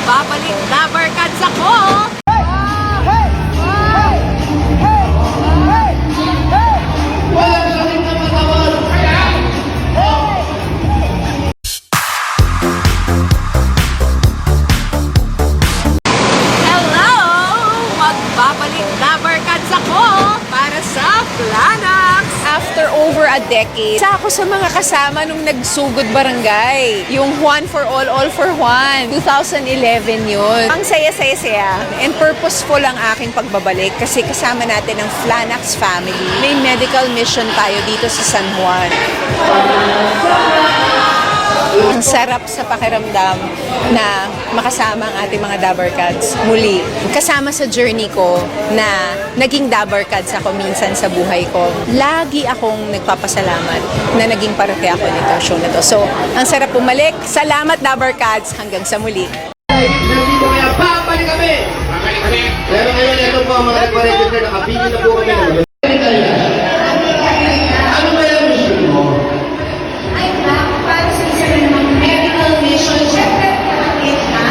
Magbabalik Dabarkads ako! Hello! Magbabalik Dabarkads ako para sa Planax! After over a decade, isa ako sa mga kasama nung nagsugod barangay. Yung One for All for One. 2011 yun. Ang saya-saya-saya and purposeful ang aking pagbabalik kasi kasama natin ang Planax family. May medical mission tayo dito sa San Juan. Ang sarap sa pakiramdam na makasama ang ating mga Dabarkads muli. Kasama sa journey ko na naging Dabarkads ako minsan sa buhay ko. Lagi akong nagpapasalamat na naging parte ako nito show na to. So, ang sarap bumalik. Salamat Dabarkads. Hanggang sa muli. Nandito kaya, babalik kami! Babalik kami! Pero ngayon, ito po ang mga nagpa-register, nakapili na po kami. Ano ba yung mission mo? Ay, para sa isa ng medical mission, syempre, kapatid na,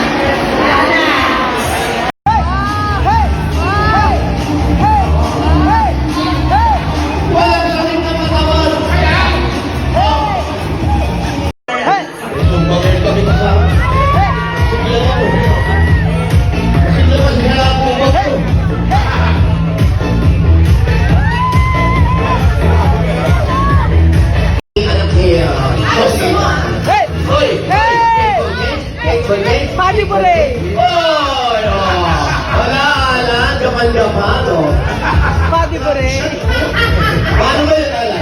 Walang sakit na matawan! Itong bagay kami kasama. Sige lang ako. Kasi naman sila ako magto. Pati po rin! Wala, alam, gapan-gapan, oh. Pati po rin! Paano ba yun, alam?